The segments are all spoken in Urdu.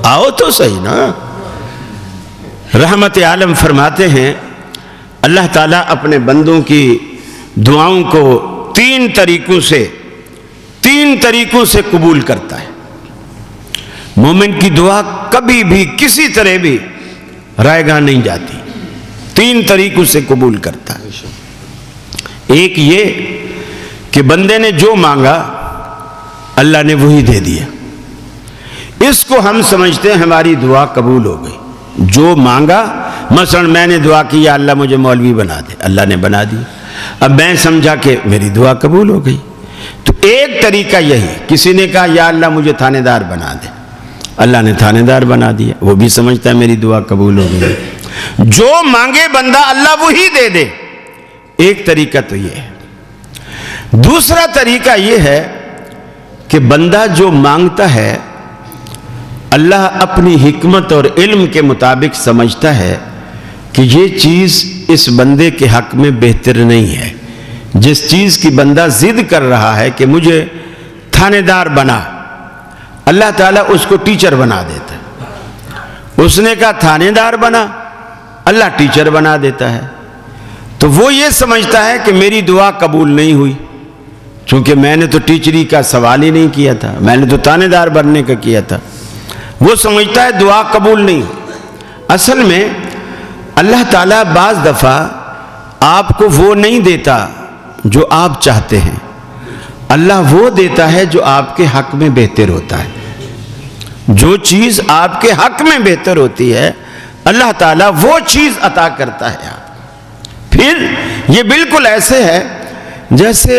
آؤ تو صحیح نا۔ رحمت عالم فرماتے ہیں اللہ تعالیٰ اپنے بندوں کی دعاؤں کو تین طریقوں سے قبول کرتا ہے۔ مومن کی دعا کبھی بھی کسی طرح بھی رائے گاہ نہیں جاتی، تین طریقوں سے قبول کرتا ہے۔ ایک یہ کہ بندے نے جو مانگا اللہ نے وہی دے دیا، اس کو ہم سمجھتے ہیں ہماری دعا قبول ہو گئی۔ جو مانگا، مثلا میں نے دعا کی یا اللہ مجھے مولوی بنا دے، اللہ نے بنا دی، اب میں سمجھا کہ میری دعا قبول ہو گئی۔ تو ایک طریقہ یہی، کسی نے کہا یا اللہ مجھے تھانے دار بنا دے، اللہ نے تھانے دار بنا دیا، وہ بھی سمجھتا ہے میری دعا قبول ہو گئی۔ جو مانگے بندہ اللہ وہی دے دے، ایک طریقہ تو یہ ہے۔ دوسرا طریقہ یہ ہے کہ بندہ جو مانگتا ہے اللہ اپنی حکمت اور علم کے مطابق سمجھتا ہے کہ یہ چیز اس بندے کے حق میں بہتر نہیں ہے۔ جس چیز کی بندہ ضد کر رہا ہے کہ مجھے تھانے دار بنا، اللہ تعالیٰ اس کو ٹیچر بنا دیتا ہے۔ اس نے کہا تھانے دار بنا، اللہ ٹیچر بنا دیتا ہے۔ تو وہ یہ سمجھتا ہے کہ میری دعا قبول نہیں ہوئی، چونکہ میں نے تو ٹیچری کا سوال ہی نہیں کیا تھا، میں نے تو تھانے دار بننے کا کیا تھا۔ وہ سمجھتا ہے دعا قبول نہیں ہوئی۔ اصل میں اللہ تعالیٰ بعض دفعہ آپ کو وہ نہیں دیتا جو آپ چاہتے ہیں، اللہ وہ دیتا ہے جو آپ کے حق میں بہتر ہوتا ہے۔ جو چیز آپ کے حق میں بہتر ہوتی ہے اللہ تعالیٰ وہ چیز عطا کرتا ہے۔ پھر یہ بالکل ایسے ہے جیسے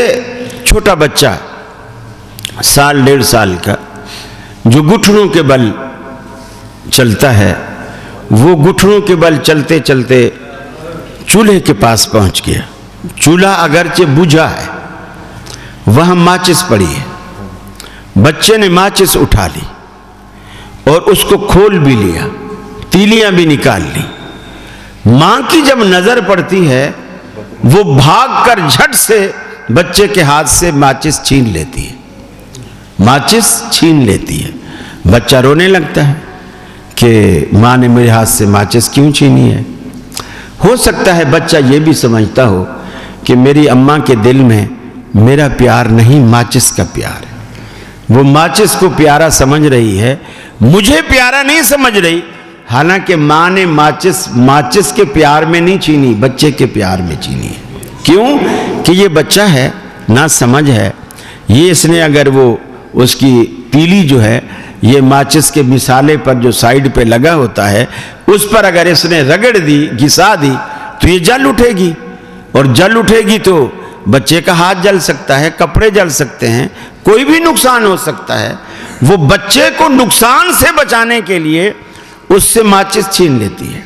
چھوٹا بچہ سال ڈیڑھ سال کا جو گھٹنوں کے بل چلتا ہے، وہ گھٹنوں کے بل چلتے چلتے چولہے کے پاس پہنچ گیا۔ چولہا اگرچہ بجھا ہے، وہاں ماچس پڑی ہے، بچے نے ماچس اٹھا لی اور اس کو کھول بھی لیا، تیلیاں بھی نکال لی۔ ماں کی جب نظر پڑتی ہے وہ بھاگ کر جھٹ سے بچے کے ہاتھ سے ماچس چھین لیتی ہے، ماچس چھین لیتی ہے۔ بچہ رونے لگتا ہے کہ ماں نے میرے ہاتھ سے ماچس کیوں چھینی ہے۔ ہو سکتا ہے بچہ یہ بھی سمجھتا ہو کہ میری اماں کے دل میں میرا پیار نہیں، ماچس کا پیار ہے۔ وہ ماچس کو پیارا سمجھ رہی ہے، مجھے پیارا نہیں سمجھ رہی، حالانکہ ماں نے ماچس کے پیار میں نہیں چھینی، بچے کے پیار میں چھینی ہے۔ کیوں کہ یہ بچہ ہے، نہ سمجھ ہے، یہ اس نے اگر وہ اس کی تیلی جو ہے یہ ماچس کے مسالے پر جو سائیڈ پہ لگا ہوتا ہے اس پر اگر اس نے رگڑ دی، گھسا دی تو یہ جل اٹھے گی، اور جل اٹھے گی تو بچے کا ہاتھ جل سکتا ہے، کپڑے جل سکتے ہیں، کوئی بھی نقصان ہو سکتا ہے۔ وہ بچے کو نقصان سے بچانے کے لیے اس سے ماچس چھین لیتی ہے۔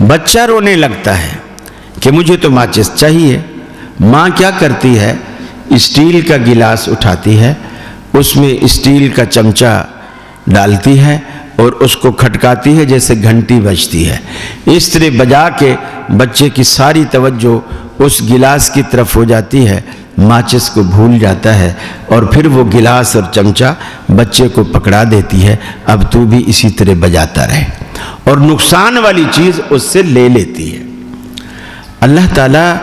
بچہ رونے لگتا ہے کہ مجھے تو ماچس چاہیے۔ ماں کیا کرتی ہے، اسٹیل کا گلاس اٹھاتی ہے، اس میں اسٹیل کا چمچہ ڈالتی ہے اور اس کو کھٹکاتی ہے جیسے گھنٹی بجتی ہے۔ اس طرح بجا کے بچے کی ساری توجہ اس گلاس کی طرف ہو جاتی ہے، ماچس کو بھول جاتا ہے، اور پھر وہ گلاس اور چمچہ بچے کو پکڑا دیتی ہے، اب تو بھی اسی طرح بجاتا رہے، اور نقصان والی چیز اس سے لے لیتی ہے۔ اللہ تعالیٰ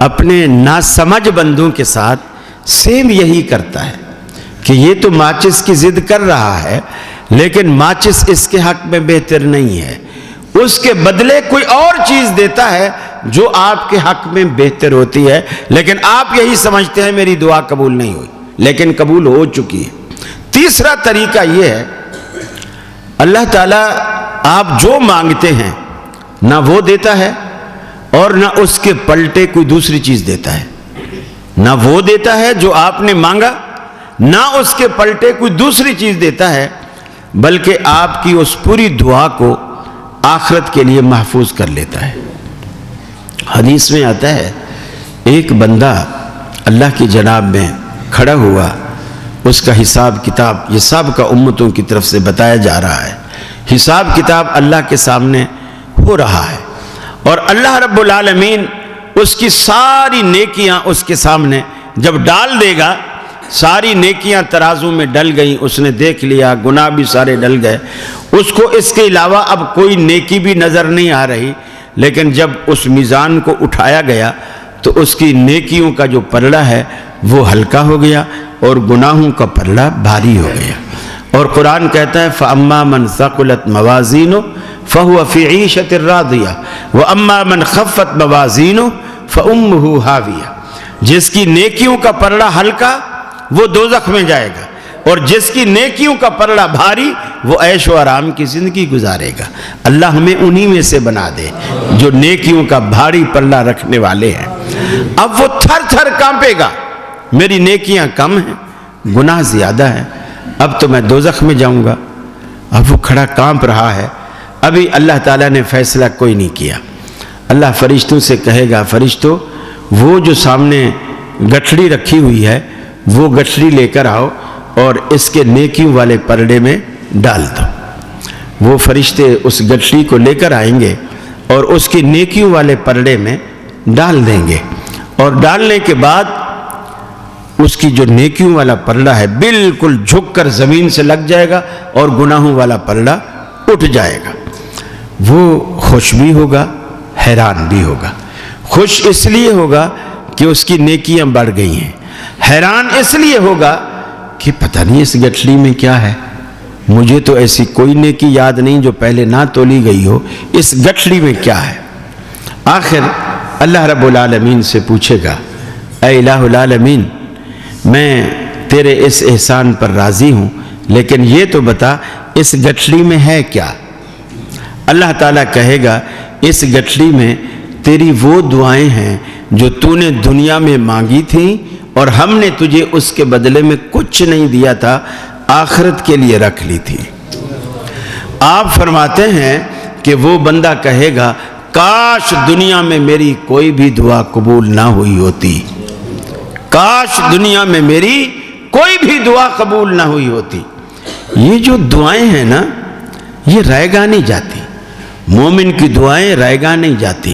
اپنے ناسمجھ بندوں کے ساتھ سیم یہی کرتا ہے کہ یہ تو ماچس کی ضد کر رہا ہے لیکن ماچس اس کے حق میں بہتر نہیں ہے، اس کے بدلے کوئی اور چیز دیتا ہے جو آپ کے حق میں بہتر ہوتی ہے، لیکن آپ یہی سمجھتے ہیں میری دعا قبول نہیں ہوئی، لیکن قبول ہو چکی ہے۔ تیسرا طریقہ یہ ہے، اللہ تعالیٰ آپ جو مانگتے ہیں نہ وہ دیتا ہے اور نہ اس کے پلٹے کوئی دوسری چیز دیتا ہے، نہ وہ دیتا ہے جو آپ نے مانگا، نہ اس کے پلٹے کوئی دوسری چیز دیتا ہے، بلکہ آپ کی اس پوری دعا کو آخرت کے لیے محفوظ کر لیتا ہے۔ حدیث میں آتا ہے ایک بندہ اللہ کی جناب میں کھڑا ہوا، اس کا حساب کتاب، یہ سب کا امتوں کی طرف سے بتایا جا رہا ہے، حساب کتاب اللہ کے سامنے ہو رہا ہے، اور اللہ رب العالمین اس کی ساری نیکیاں اس کے سامنے جب ڈال دے گا ساری نیکیاں ترازو میں ڈل گئیں، اس نے دیکھ لیا گناہ بھی سارے ڈل گئے، اس کو اس کے علاوہ اب کوئی نیکی بھی نظر نہیں آ رہی، لیکن جب اس میزان کو اٹھایا گیا تو اس کی نیکیوں کا جو پلڑا ہے وہ ہلکا ہو گیا اور گناہوں کا پلڑا بھاری ہو گیا۔ اور قرآن کہتا ہے فَأَمَّا مَنْ ثَقُلَتْ مَوَازِينُهُ فَهُوَ فِي عِيشَةٍ رَاضِيَةٍ وَأَمَّا مَنْ خَفَّتْ مَوَازِينُهُ فَأُمُّهُ هَاوِيَةٌ، جس کی نیکیوں کا پلڑا ہلکا وہ دوزخ میں جائے گا، اور جس کی نیکیوں کا پلڑا بھاری وہ عیش و آرام کی زندگی گزارے گا۔ اللہ ہمیں انہی میں سے بنا دے جو نیکیوں کا بھاری پلڑا رکھنے والے ہیں۔ اب وہ تھر تھر کانپے گا، میری نیکیاں کم ہیں، گناہ زیادہ ہے، اب تو میں دوزخ میں جاؤں گا۔ اب وہ کھڑا کانپ رہا ہے، ابھی اللہ تعالیٰ نے فیصلہ کوئی نہیں کیا۔ اللہ فرشتوں سے کہے گا فرشتوں وہ جو سامنے گٹھڑی رکھی ہوئی ہے وہ گٹھڑی لے کر آؤ اور اس کے نیکیوں والے پلڑے میں ڈال دو۔ وہ فرشتے اس گٹھڑی کو لے کر آئیں گے اور اس کی نیکیوں والے پلڑے میں ڈال دیں گے، اور ڈالنے کے بعد اس کی جو نیکیوں والا پلڑا ہے بالکل جھک کر زمین سے لگ جائے گا اور گناہوں والا پلڑا اٹھ جائے گا۔ وہ خوش بھی ہوگا، حیران بھی ہوگا۔ خوش اس لیے ہوگا کہ اس کی نیکیاں بڑھ گئی ہیں، حیران اس لیے ہوگا کہ پتہ نہیں اس گٹھڑی میں کیا ہے، مجھے تو ایسی کوئی نیکی یاد نہیں جو پہلے نہ تولی گئی ہو، اس گٹھڑی میں کیا ہے۔ آخر اللہ رب العالمین سے پوچھے گا اے الہ العالمین، میں تیرے اس احسان پر راضی ہوں، لیکن یہ تو بتا اس گٹھڑی میں ہے کیا۔ اللہ تعالیٰ کہے گا اس گٹھڑی میں تیری وہ دعائیں ہیں جو تو نے دنیا میں مانگی تھیں اور ہم نے تجھے اس کے بدلے میں کچھ نہیں دیا تھا، آخرت کے لیے رکھ لی تھی۔ آپ فرماتے ہیں کہ وہ بندہ کہے گا کاش دنیا میں میری کوئی بھی دعا قبول نہ ہوئی ہوتی، کاش دنیا میں میری کوئی بھی دعا قبول نہ ہوئی ہوتی۔ یہ جو دعائیں ہیں نا یہ رائے گاہ نہیں جاتی، مومن کی دعائیں رائے گاہ نہیں جاتی۔